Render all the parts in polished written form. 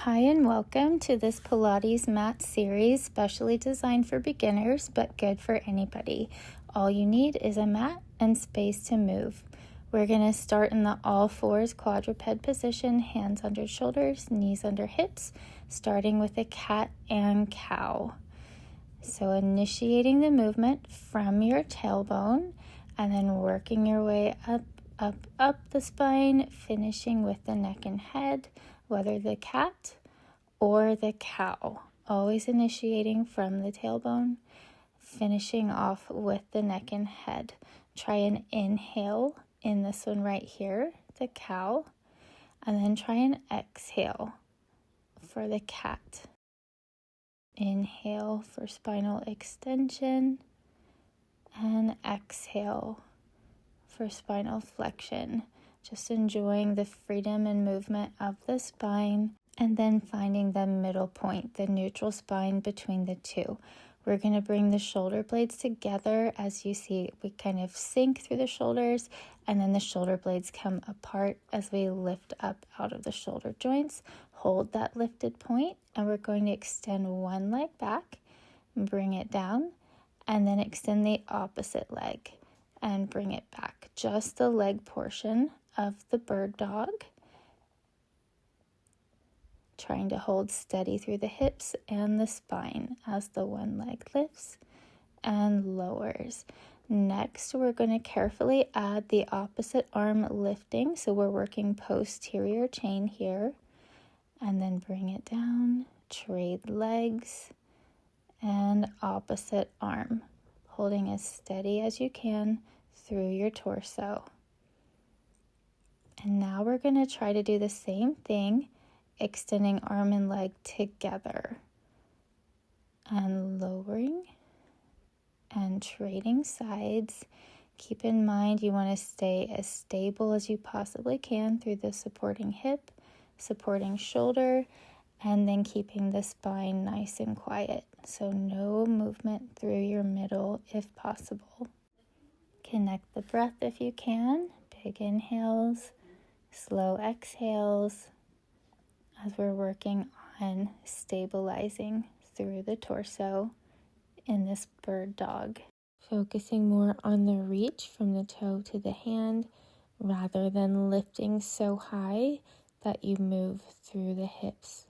Hi and welcome to this Pilates mat series specially designed for beginners but good for anybody. All you need is a mat and space to move. We're going to start in the all fours quadruped position, hands under shoulders, knees under hips, starting with a cat and cow. So initiating the movement from your tailbone and then working your way up the spine, finishing with the neck and head, whether the cat or the cow. Always initiating from the tailbone, finishing off with the neck and head. Try and inhale in this one right here, the cow, and then try and exhale for the cat. Inhale for spinal extension and exhale for spinal flexion. Just enjoying the freedom and movement of the spine and then finding the middle point, the neutral spine between the two. We're going to bring the shoulder blades together. As you see, we kind of sink through the shoulders and then the shoulder blades come apart as we lift up out of the shoulder joints. Hold that lifted point and we're going to extend one leg back, bring it down, and then extend the opposite leg and bring it back. Just the leg portion of the bird dog. Trying to hold steady through the hips and the spine as the one leg lifts and lowers. Next, we're going to carefully add the opposite arm lifting. So we're working posterior chain here. And then bring it down, trade legs, and opposite arm. Holding as steady as you can through your torso. And now we're going to try to do the same thing, extending arm and leg together and lowering and trading sides. Keep in mind you want to stay as stable as you possibly can through the supporting hip, supporting shoulder, and then keeping the spine nice and quiet. So no movement through your middle if possible. Connect the breath if you can. Big inhales, slow exhales as we're working on stabilizing through the torso in this bird dog. Focusing more on the reach from the toe to the hand rather than lifting so high that you move through the hips.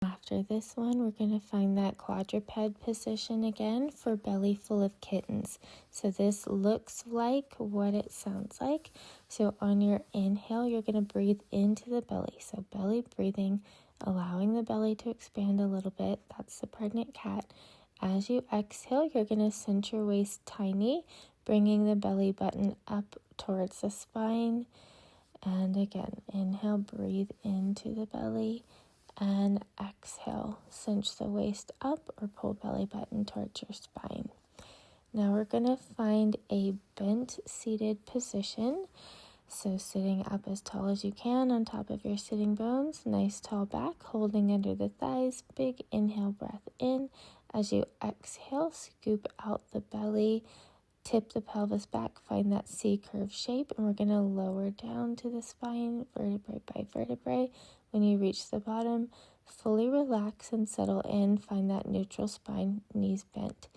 After this one, we're going to find that quadruped position again for belly full of kittens. So this looks like what it sounds like. So on your inhale, you're going to breathe into the belly. So belly breathing, allowing the belly to expand a little bit. That's the pregnant cat. As you exhale, you're going to cinch your waist tiny, bringing the belly button up towards the spine. And again, inhale, breathe into the belly. And exhale, cinch the waist up or pull belly button towards your spine. Now we're going to find a bent seated position. So sitting up as tall as you can on top of your sitting bones, nice tall back, holding under the thighs, big inhale, breath in. As you exhale, scoop out the belly, tip the pelvis back, find that C-curve shape, and we're going to lower down to the spine, vertebrae by vertebrae. When you reach the bottom, fully relax and settle in, find that neutral spine, knees bent.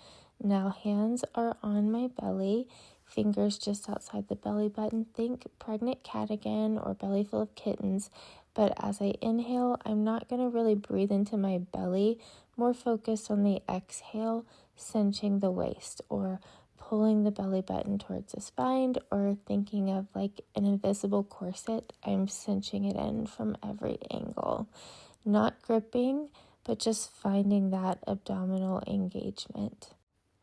Now hands are on my belly, fingers just outside the belly button. Think pregnant cat again or belly full of kittens. But as I inhale, I'm not going to really breathe into my belly, more focused on the exhale, cinching the waist or pulling the belly button towards the spine, or thinking of like an invisible corset, I'm cinching it in from every angle. Not gripping, but just finding that abdominal engagement.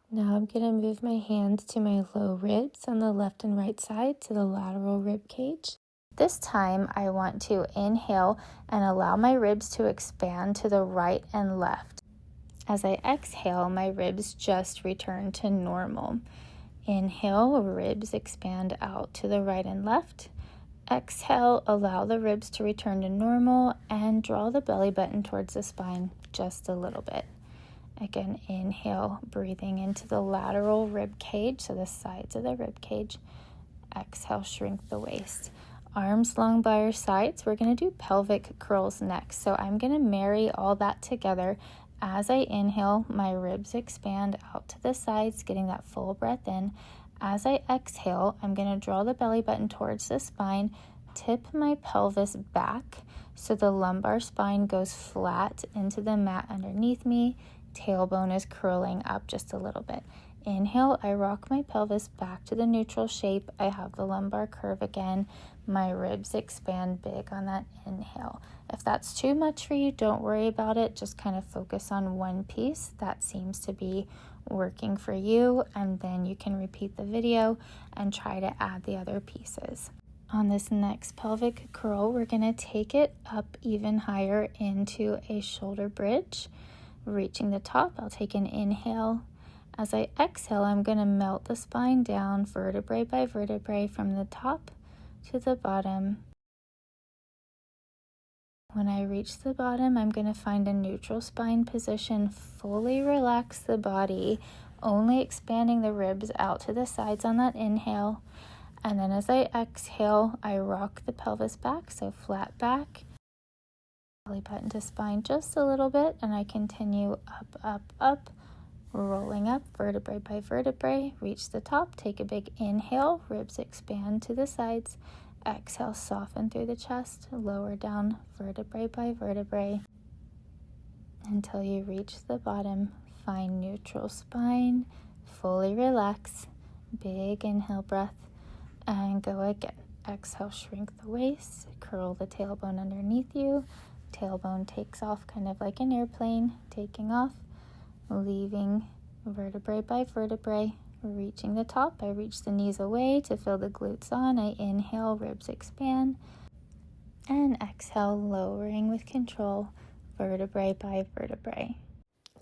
Now I'm going to move my hands to my low ribs on the left and right side to the lateral rib cage. This time I want to inhale and allow my ribs to expand to the right and left. As I exhale, my ribs just return to normal. Inhale, ribs expand out to the right and left. Exhale, allow the ribs to return to normal and draw the belly button towards the spine just a little bit. Again, inhale, breathing into the lateral rib cage, so the sides of the rib cage. Exhale, shrink the waist. arms long by our sides. We're going to do pelvic curls next. So I'm going to marry all that together. As I inhale, my ribs expand out to the sides, getting that full breath in. As I exhale, I'm going to draw the belly button towards the spine, tip my pelvis back so the lumbar spine goes flat into the mat underneath me. Tailbone is curling up just a little bit. Inhale, I rock my pelvis back to the neutral shape. I have the lumbar curve again. My ribs expand big on that inhale. If that's too much for you, don't worry about it. Just kind of focus on one piece that seems to be working for you, and then you can repeat the video and try to add the other pieces. On this next pelvic curl, we're going to take it up even higher into a shoulder bridge. Reaching the top, I'll take an inhale. As I exhale, I'm going to melt the spine down vertebrae by vertebrae from the top to the bottom. When I reach the bottom, I'm going to find a neutral spine position, fully relax the body, only expanding the ribs out to the sides on that inhale. And then as I exhale, I rock the pelvis back, so flat back. Belly button to spine just a little bit, and I continue up, up, up, rolling up vertebrae by vertebrae. Reach the top, take a big inhale, ribs expand to the sides. Exhale, soften through the chest, lower down vertebrae by vertebrae until you reach the bottom. Find neutral spine, fully relax, big inhale breath, and go again. Exhale, shrink the waist, curl the tailbone underneath you. Tailbone takes off kind of like an airplane, taking off, leaving vertebrae by vertebrae. Reaching the top, I reach the knees away to feel the glutes on. I inhale, ribs expand, and exhale, lowering with control, vertebrae by vertebrae.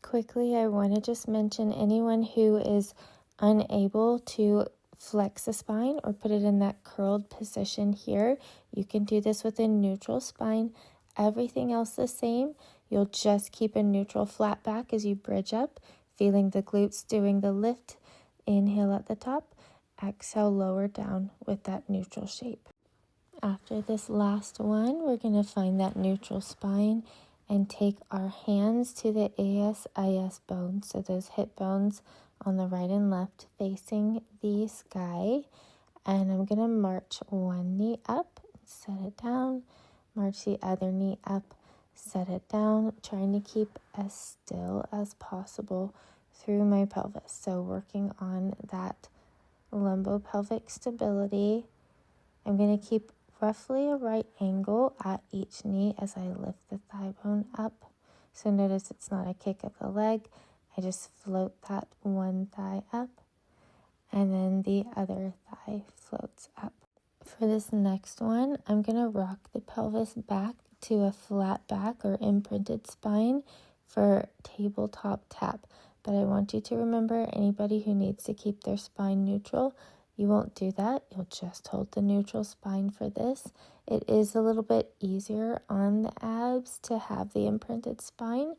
Quickly, I want to just mention anyone who is unable to flex the spine or put it in that curled position here, you can do this with a neutral spine. Everything else the same. You'll just keep a neutral flat back as you bridge up, feeling the glutes doing the lift. Inhale at the top, exhale, lower down with that neutral shape. After this last one, we're going to find that neutral spine and take our hands to the ASIS bones, so those hip bones on the right and left facing the sky. And I'm going to march one knee up, set it down, march the other knee up, set it down, trying to keep as still as possible through my pelvis. So working on that lumbopelvic stability. I'm going to keep roughly a right angle at each knee as I lift the thigh bone up. So notice it's not a kick of the leg. I just float that one thigh up, and then the other thigh floats up. For this next one, I'm going to rock the pelvis back to a flat back or imprinted spine for tabletop tap. But I want you to remember, anybody who needs to keep their spine neutral, you won't do that. You'll just hold the neutral spine for this. It is a little bit easier on the abs to have the imprinted spine,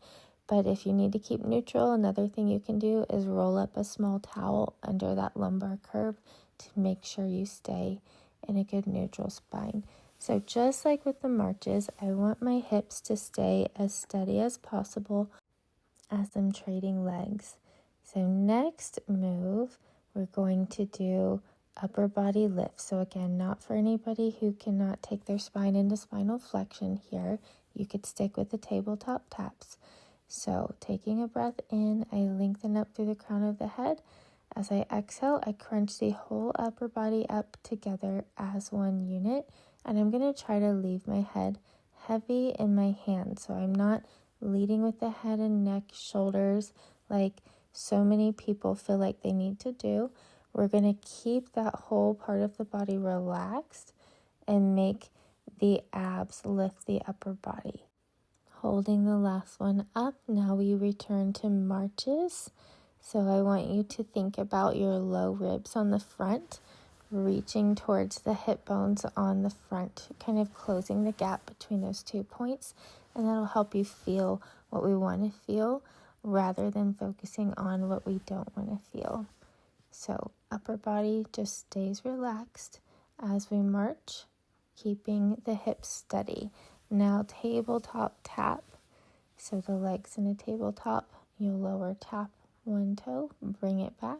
but if you need to keep neutral, another thing you can do is roll up a small towel under that lumbar curve to make sure you stay in a good neutral spine. So just like with the marches, I want my hips to stay as steady as possible as I'm trading legs. So next move, we're going to do upper body lift. So again, not for anybody who cannot take their spine into spinal flexion here. You could stick with the tabletop taps. So taking a breath in, I lengthen up through the crown of the head. As I exhale, I crunch the whole upper body up together as one unit. And I'm going to try to leave my head heavy in my hands. So I'm not leading with the head and neck, shoulders, like so many people feel like they need to do. We're going to keep that whole part of the body relaxed and make the abs lift the upper body. Holding the last one up, now we return to marches. So I want you to think about your low ribs on the front, reaching towards the hip bones on the front, kind of closing the gap between those 2 points, and that'll help you feel what we want to feel rather than focusing on what we don't want to feel. So upper body just stays relaxed as we march. keeping the hips steady. Now tabletop tap. So the legs in a tabletop, you'll lower tap one toe, bring it back,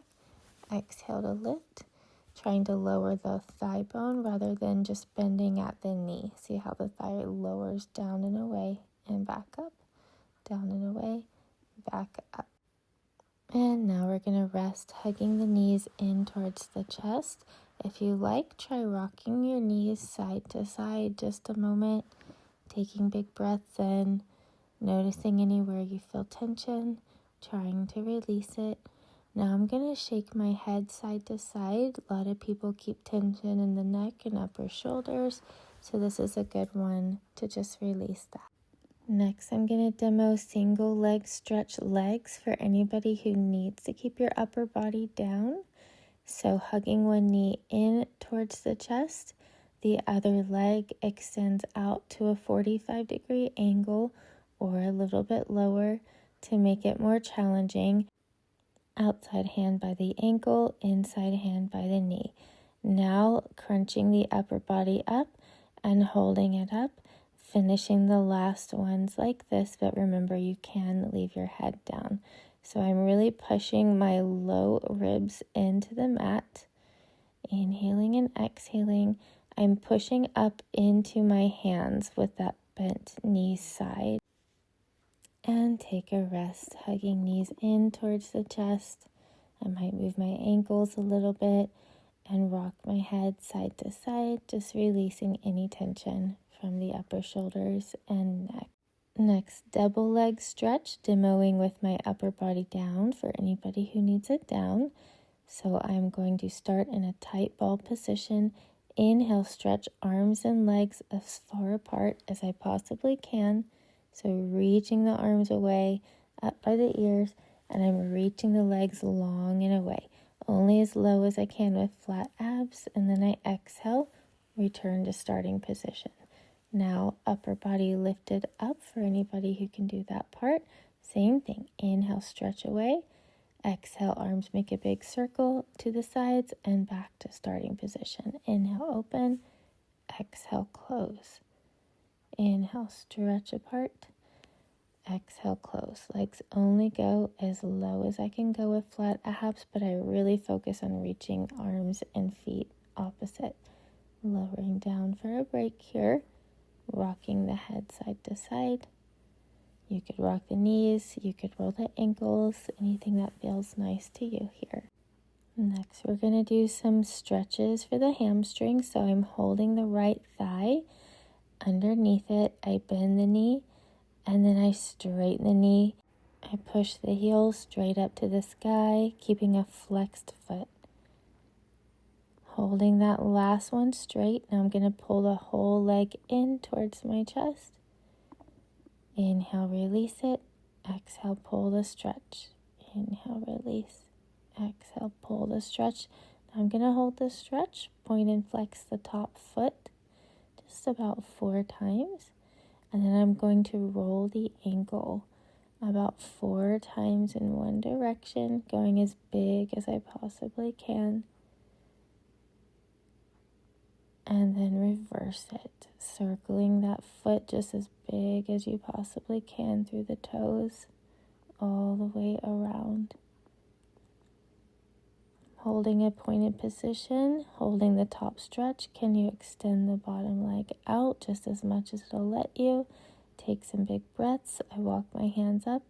exhale to lift, trying to lower the thigh bone rather than just bending at the knee. See how the thigh lowers down and away and back up, down and away, back up. And now we're going to rest, hugging the knees in towards the chest. If you like, try rocking your knees side to side just a moment, taking big breaths in, noticing anywhere you feel tension, trying to release it. Now I'm going to shake my head side to side. A lot of people keep tension in the neck and upper shoulders, so this is a good one to just release that. Next, I'm going to demo single leg stretch legs for anybody who needs to keep your upper body down. So hugging one knee in towards the chest, the other leg extends out to a 45-degree angle or a little bit lower to make it more challenging. Outside hand by the ankle, inside hand by the knee. Now crunching the upper body up and holding it up, finishing the last ones like this, but remember you can leave your head down. So I'm really pushing my low ribs into the mat, inhaling and exhaling. I'm pushing up into my hands with that bent knee side. And take a rest, hugging knees in towards the chest. I might move my ankles a little bit and rock my head side to side, just releasing any tension from the upper shoulders and neck. Next, double leg stretch, demoing with my upper body down for anybody who needs it down. So I'm going to start in a tight ball position. Inhale, stretch arms and legs as far apart as I possibly can. So reaching the arms away, up by the ears, and I'm reaching the legs long and away, only as low as I can with flat abs, and then I exhale, return to starting position. Now upper body lifted up for anybody who can do that part. Same thing, inhale, stretch away, exhale, arms make a big circle to the sides and back to starting position. Inhale, open, exhale, close. Inhale, stretch apart. Exhale, close. Legs only go as low as I can go with flat abs, but I really focus on reaching arms and feet opposite. Lowering down for a break here. Rocking the head side to side. You could rock the knees, you could roll the ankles, anything that feels nice to you here. Next, we're going to do some stretches for the hamstrings. So I'm holding the right thigh. Underneath it, I bend the knee, and then I straighten the knee. I push the heel straight up to the sky, keeping a flexed foot. Holding that last one straight. Now I'm going to pull the whole leg in towards my chest. Inhale, release it. Exhale, pull the stretch. Inhale, release. Exhale, pull the stretch. Now I'm going to hold the stretch, point and flex the top foot just about 4 times. And then I'm going to roll the ankle about 4 times in one direction, going as big as I possibly can. And then reverse it, circling that foot just as big as you possibly can through the toes, all the way around. Holding a pointed position, holding the top stretch. Can you extend the bottom leg out just as much as it'll let you? Take some big breaths. I walk my hands up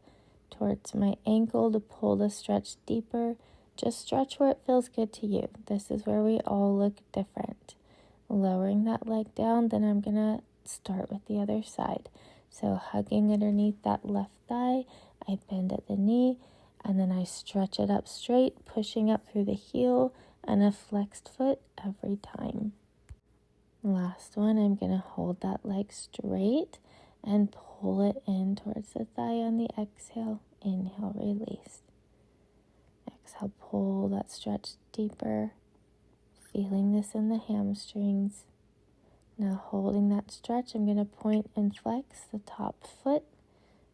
towards my ankle to pull the stretch deeper. Just stretch where it feels good to you. This is where we all look different. Lowering that leg down, then I'm going to start with the other side. So hugging underneath that left thigh, I bend at the knee, and then I stretch it up straight, pushing up through the heel and a flexed foot every time. Last one, I'm going to hold that leg straight and pull it in towards the thigh on the exhale. Inhale, release. Exhale, pull that stretch deeper. Feeling this in the hamstrings. Now holding that stretch, I'm going to point and flex the top foot.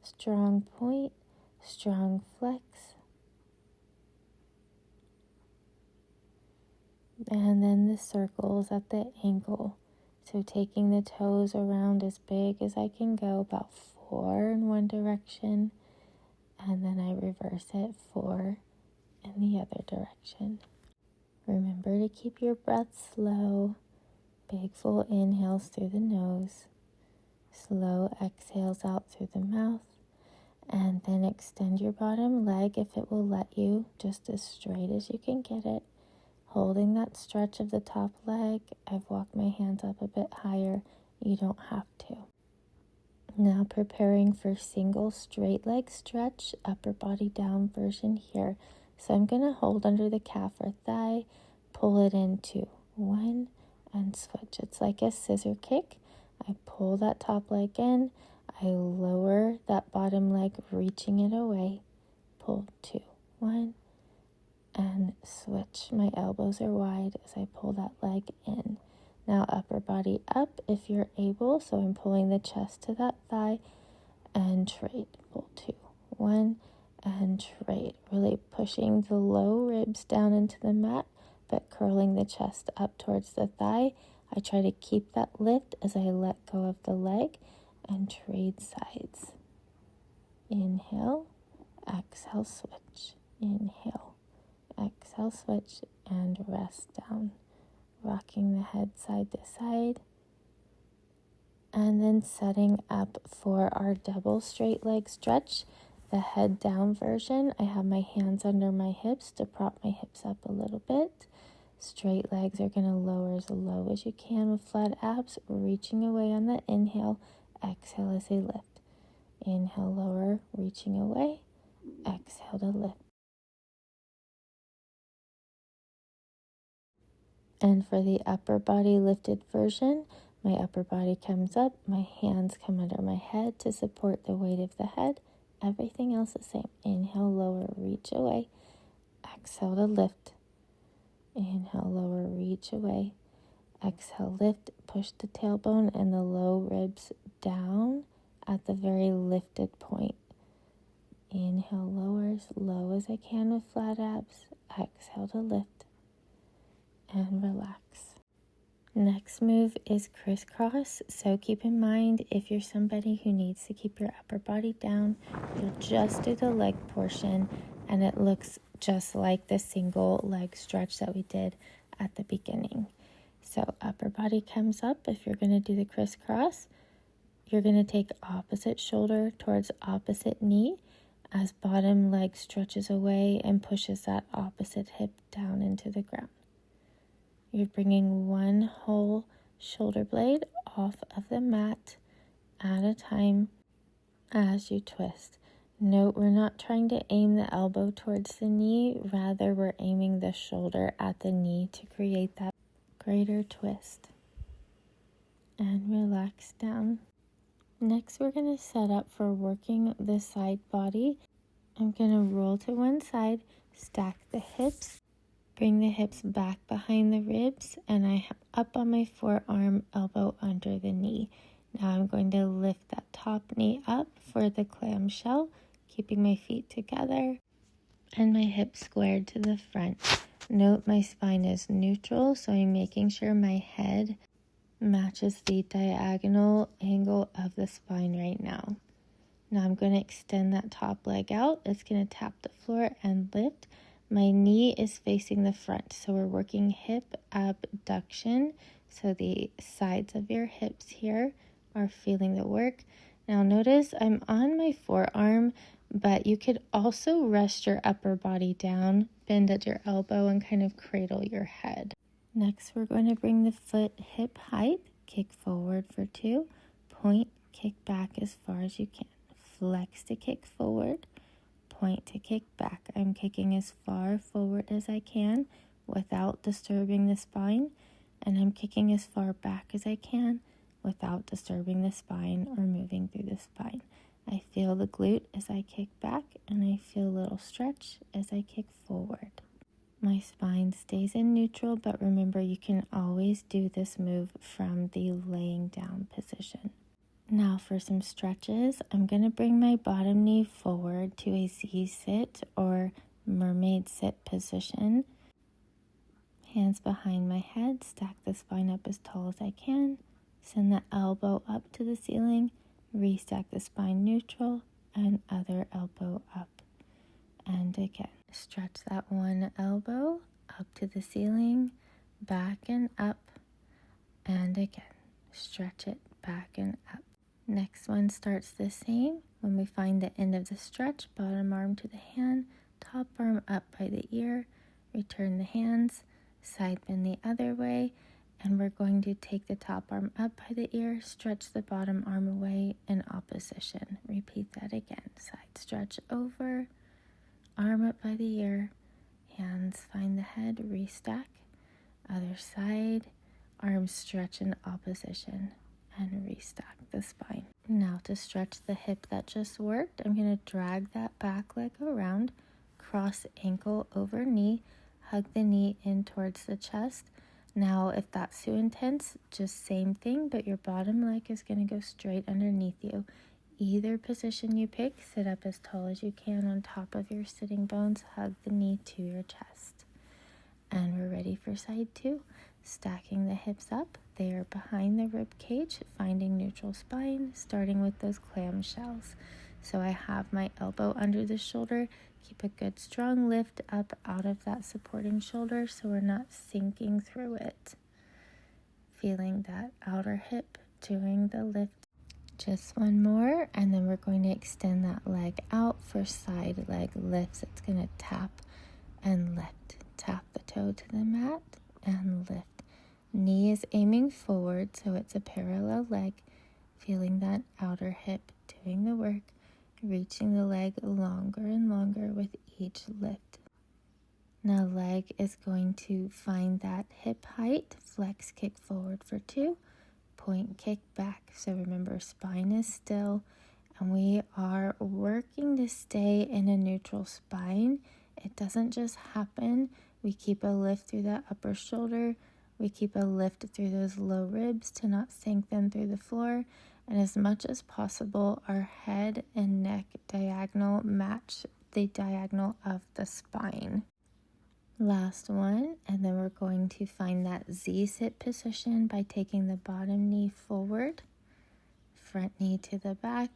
Strong point, strong flex. And then the circles at the ankle So taking the toes around as big as I can go, about 4 in one direction, and then I reverse it 4 in the other direction. Remember to keep your breath slow. Big full inhales through the nose, slow exhales out through the mouth, and then extend your bottom leg if it will let you, just as straight as you can get it. Holding that stretch of the top leg, I've walked my hands up a bit higher. You don't have to. Now preparing for single straight leg stretch, upper body down version here. So I'm going to hold under the calf or thigh, pull it into 1, and switch. It's like a scissor kick. I pull that top leg in, I lower that bottom leg, reaching it away, pull 2, 1, and switch. My elbows are wide as I pull that leg in. Now upper body up if you're able, so I'm pulling the chest to that thigh and trade. Pull 2, 1, and trade. Really pushing the low ribs down into the mat, but curling the chest up towards the thigh. I try to keep that lift as I let go of the leg and trade sides. Inhale, exhale, switch. Inhale, exhale, switch, and rest down. Rocking the head side to side. And then setting up for our double straight leg stretch, the head down version. I have my hands under my hips to prop my hips up a little bit. Straight legs are going to lower as low as you can with flat abs, reaching away on the inhale. Exhale as they lift. Inhale, lower, reaching away. Exhale to lift. And for the upper body lifted version, my upper body comes up, my hands come under my head to support the weight of the head. Everything else the same. Inhale, lower, reach away. Exhale to lift. Inhale, lower, reach away. Exhale, lift, push the tailbone and the low ribs down at the very lifted point. Inhale, lower as low as I can with flat abs. Exhale to lift and relax. Next move is crisscross. So keep in mind, if you're somebody who needs to keep your upper body down, you'll just do the leg portion and it looks just like the single leg stretch that we did at the beginning. So upper body comes up. If you're going to do the crisscross, you're going to take opposite shoulder towards opposite knee as bottom leg stretches away and pushes that opposite hip down into the ground. You're bringing one whole shoulder blade off of the mat at a time as you twist. Note, we're not trying to aim the elbow towards the knee, rather we're aiming the shoulder at the knee to create that greater twist. And relax down. Next, we're going to set up for working the side body. I'm going to roll to one side, stack the hips, bring the hips back behind the ribs, and I have up on my forearm, elbow under the knee. Now I'm going to lift that top knee up for the clamshell, keeping my feet together and my hips squared to the front. Note my spine is neutral, so I'm making sure my head matches the diagonal angle of the spine right now. Now I'm going to extend that top leg out. It's going to tap the floor and lift. My knee is facing the front, so we're working hip abduction. So the sides of your hips here are feeling the work. Now notice I'm on my forearm, but you could also rest your upper body down, bend at your elbow, and kind of cradle your head. Next, we're going to bring the foot hip height, kick forward for 2, point, kick back as far as you can. Flex to kick forward, point to kick back. I'm kicking as far forward as I can without disturbing the spine, and I'm kicking as far back as I can without disturbing the spine or moving through the spine. I feel the glute as I kick back, and I feel a little stretch as I kick forward. My spine stays in neutral, but remember you can always do this move from the laying down position. Now for some stretches, I'm going to bring my bottom knee forward to a Z-sit or mermaid sit position. Hands behind my head, stack the spine up as tall as I can. Send the elbow up to the ceiling, restack the spine neutral, and other elbow up. And again, stretch that one elbow up to the ceiling, back and up, and again, stretch it back and up. Next one starts the same. When we find the end of the stretch, bottom arm to the hand, top arm up by the ear, return the hands, side bend the other way, and we're going to take the top arm up by the ear, stretch the bottom arm away in opposition. Repeat that again. Side stretch over, arm up by the ear, hands find the head, restack, other side, arms stretch in opposition, and restack the spine. Now to stretch the hip that just worked, I'm going to drag that back leg around, cross ankle over knee, hug the knee in towards the chest. Now if that's too intense, just same thing, but your bottom leg is going to go straight underneath you. Either position you pick, sit up as tall as you can on top of your sitting bones, hug the knee to your chest. And we're ready for side 2. Stacking the hips up, they are behind the rib cage, finding neutral spine, starting with those clamshells. So I have my elbow under the shoulder. Keep a good strong lift up out of that supporting shoulder so we're not sinking through it. Feeling that outer hip doing the lift. Just one more, and then we're going to extend that leg out for side leg lifts. It's going to tap and lift. Tap the toe to the mat and lift. Knee is aiming forward, so it's a parallel leg. Feeling that outer hip doing the work, reaching the leg longer and longer with each lift. Now leg is going to find that hip height, flex kick forward for 2, point kick back. So remember, spine is still, and we are working to stay in a neutral spine. It doesn't just happen. We keep a lift through that upper shoulder. We keep a lift through those low ribs to not sink them through the floor. And as much as possible, our head and neck diagonal match the diagonal of the spine. Last one, and then we're going to find that Z-sit position by taking the bottom knee forward, front knee to the back,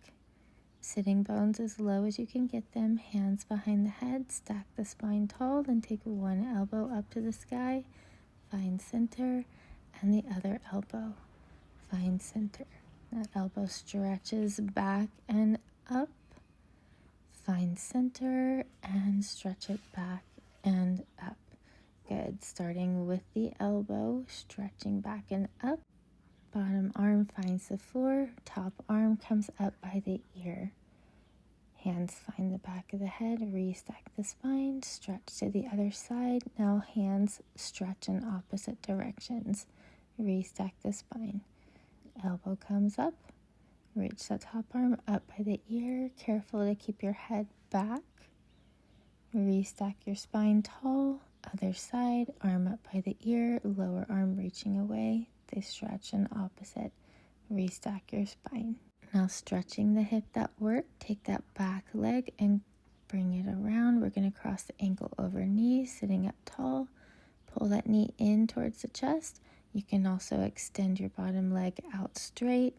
sitting bones as low as you can get them, hands behind the head, stack the spine tall, then take one elbow up to the sky, find center, and the other elbow, find center. That elbow stretches back and up, find center, and stretch it back and up. Good. Starting with the elbow, stretching back and up. Bottom arm finds the floor, top arm comes up by the ear. Hands find the back of the head, restack the spine, stretch to the other side. Now hands stretch in opposite directions. Restack the spine. Elbow comes up, reach the top arm up by the ear. Careful to keep your head back. Restack your spine tall. Other side, arm up by the ear, lower arm reaching away. They stretch in opposite. Restack your spine. Now stretching the hip that worked, take that back leg and bring it around. We're going to cross the ankle over knee, sitting up tall. Pull that knee in towards the chest. You can also extend your bottom leg out straight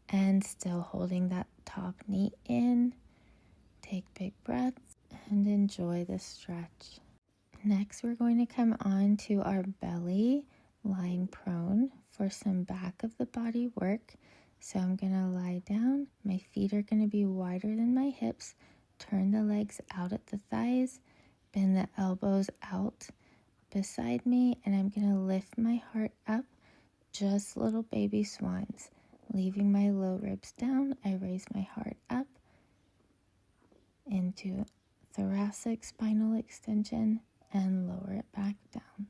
and still holding that top knee in. Take big breaths and enjoy the stretch. Next, we're going to come on to our belly, lying prone for some back of the body work. So I'm going to lie down. My feet are going to be wider than my hips. Turn the legs out at the thighs. Bend the elbows out beside me. And I'm going to lift my heart up, just little baby swans. Leaving my low ribs down, I raise my heart up into thoracic spinal extension and lower it back down.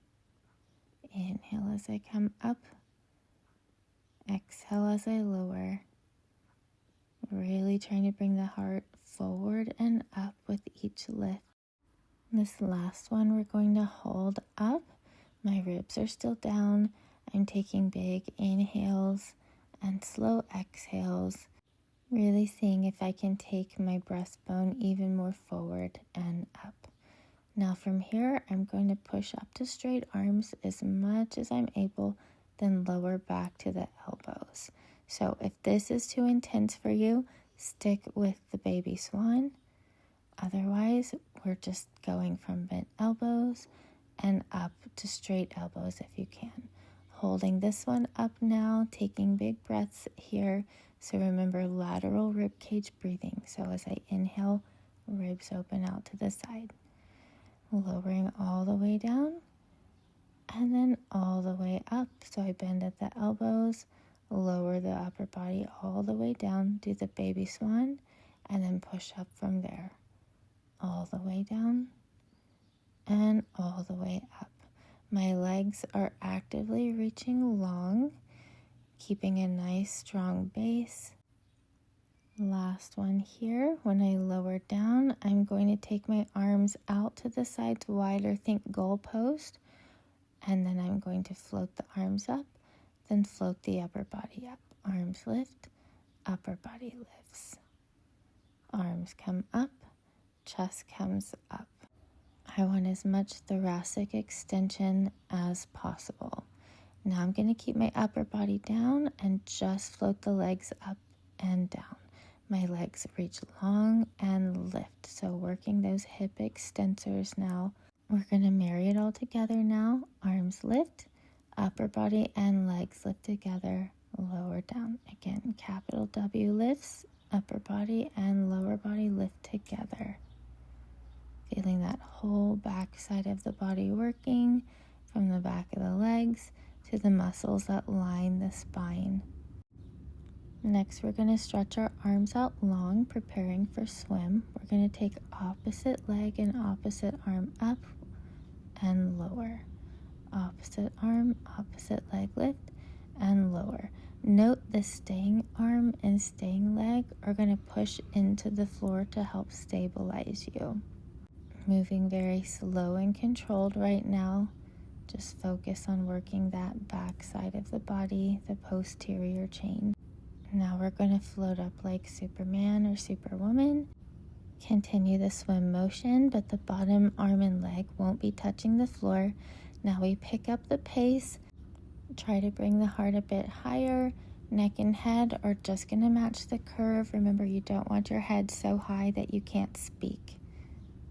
Inhale as I come up. Exhale as I lower. Really trying to bring the heart forward and up with each lift. This last one we're going to hold up. My ribs are still down. I'm taking big inhales and slow exhales. Really seeing if I can take my breastbone even more forward and up. Now from here, I'm going to push up to straight arms as much as I'm able. then lower back to the elbows. So if this is too intense for you, stick with the baby swan. Otherwise, we're just going from bent elbows and up to straight elbows if you can. Holding this one up now, taking big breaths here. So remember lateral rib cage breathing. So as I inhale, ribs open out to the side. Lowering all the way down and then all the way up. So I bend at the elbows, lower the upper body all the way down, do the baby swan, and then push up from there. All the way down and all the way up. My legs are actively reaching long, keeping a nice strong base. Last one here. When I lower down, I'm going to take my arms out to the sides wider, think goalpost, and then I'm going to float the arms up, then float the upper body up. Arms lift, upper body lifts. Arms come up, chest comes up. I want as much thoracic extension as possible. Now I'm going to keep my upper body down and just float the legs up and down. My legs reach long and lift. So working those hip extensors now. We're going to marry it all together now. Arms lift, upper body and legs lift together, lower down. Again, capital W lifts, upper body and lower body lift together. Feeling that whole back side of the body working from the back of the legs to the muscles that line the spine. Next, we're going to stretch our arms out long, preparing for swim. We're going to take opposite leg and opposite arm up and lower. Opposite arm, opposite leg lift and lower. Note the staying arm and staying leg are going to push into the floor to help stabilize you. Moving very slow and controlled right now. Just focus on working that back side of the body, the posterior chain. Now we're going to float up like Superman or Superwoman. Continue the swim motion, but the bottom arm and leg won't be touching the floor. Now we pick up the pace. Try to bring the heart a bit higher. Neck and head are just going to match the curve. Remember, you don't want your head so high that you can't speak.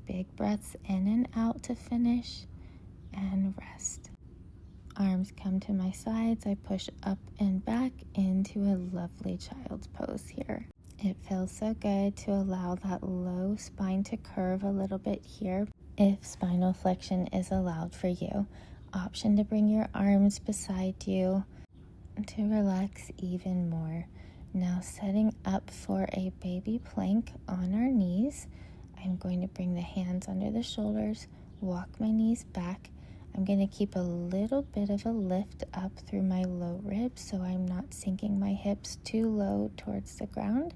Big breaths in and out to finish, and rest. Arms come to my sides. I push up and back into a lovely child's pose here. It feels so good to allow that low spine to curve a little bit here. If spinal flexion is allowed for you, option to bring your arms beside you to relax even more. Now setting up for a baby plank on our knees. I'm going to bring the hands under the shoulders, walk my knees back. I'm going to keep a little bit of a lift up through my low ribs so I'm not sinking my hips too low towards the ground.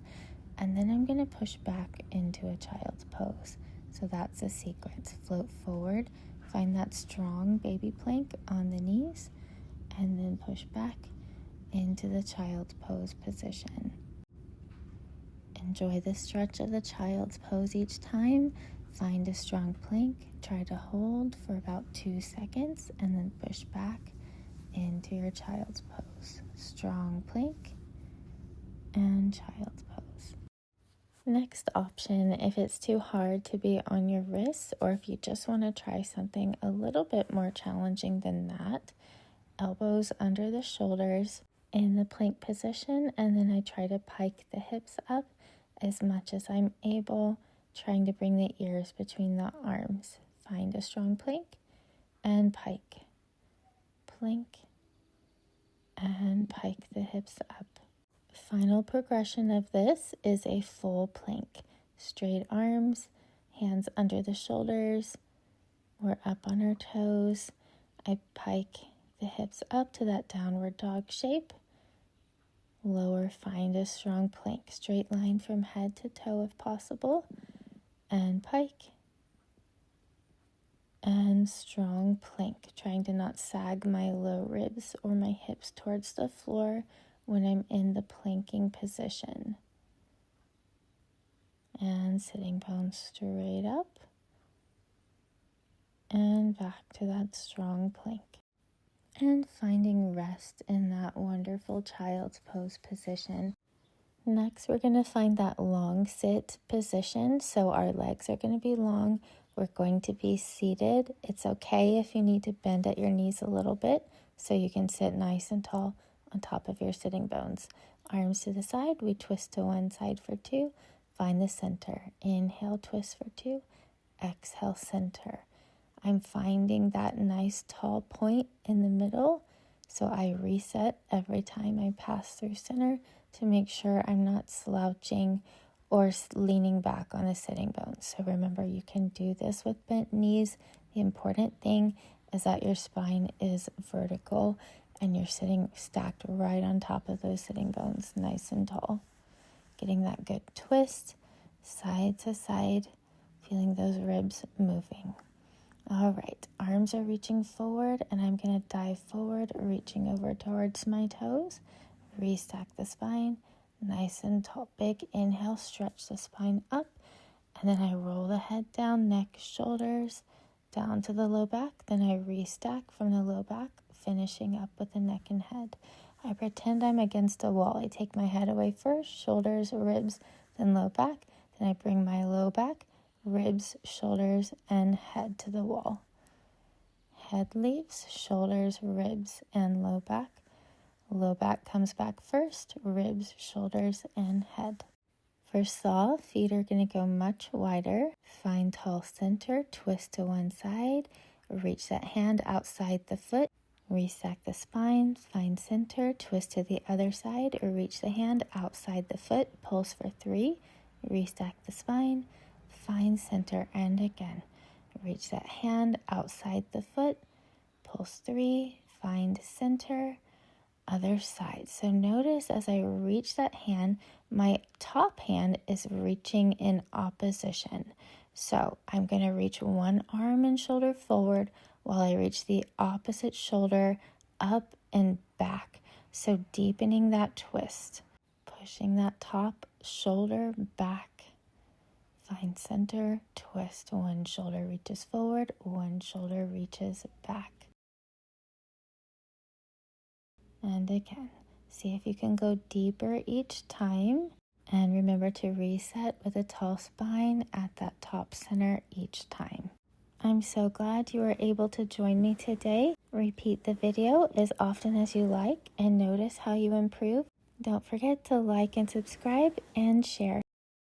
And then I'm going to push back into a child's pose. So that's the sequence. Float forward, find that strong baby plank on the knees, and then push back into the child's pose position. Enjoy the stretch of the child's pose each time. Find a strong plank. Try to hold for about 2 seconds and then push back into your child's pose. Strong plank and child's pose. Next option, if it's too hard to be on your wrists or if you just want to try something a little bit more challenging than that, elbows under the shoulders in the plank position, and then I try to pike the hips up as much as I'm able, trying to bring the ears between the arms. Find a strong plank and pike. Plank and pike the hips up. Final progression of this is a full plank. Straight arms, hands under the shoulders. We're up on our toes. I pike the hips up to that downward dog shape. Lower, find a strong plank. Straight line from head to toe if possible. And pike. And strong plank. Trying to not sag my low ribs or my hips towards the floor when I'm in the planking position. And sitting bones straight up. And back to that strong plank. and finding rest in that wonderful child's pose position. Next, we're going to find that long sit position. So our legs are going to be long. We're going to be seated. It's okay if you need to bend at your knees a little bit so you can sit nice and tall on top of your sitting bones. Arms to the side, we twist to one side for 2. Find the center. Inhale, twist for 2. Exhale, center. I'm finding that nice tall point in the middle. So I reset every time I pass through center to make sure I'm not slouching or leaning back on the sitting bones. So remember, you can do this with bent knees. The important thing is that your spine is vertical and you're sitting stacked right on top of those sitting bones, nice and tall. Getting that good twist, side to side, feeling those ribs moving. All right, arms are reaching forward, and I'm going to dive forward, reaching over towards my toes. Restack the spine, nice and tall. Big inhale, stretch the spine up, and then I roll the head down, neck, shoulders, down to the low back. Then I restack from the low back, finishing up with the neck and head. I pretend I'm against a wall. I take my head away first, shoulders, ribs, then low back. Then I bring my low back, ribs, shoulders, and head to the wall. Head leaves, shoulders, ribs, and low back. Low back comes back first, ribs, shoulders, and head. For saw, feet are going to go much wider. Find tall center, twist to one side, reach that hand outside the foot. Restack the spine, find center, twist to the other side, or reach the hand outside the foot, pulse for 3, restack the spine, find center, and again. Reach that hand outside the foot, pulse 3, find center, other side. So notice as I reach that hand, my top hand is reaching in opposition. So I'm going to reach one arm and shoulder forward while I reach the opposite shoulder up and back. So deepening that twist, pushing that top shoulder back. Find center, twist. One shoulder reaches forward, one shoulder reaches back. And again, see if you can go deeper each time. And remember to reset with a tall spine at that top center each time. I'm so glad you were able to join me today. Repeat the video as often as you like and notice how you improve. Don't forget to like and subscribe and share.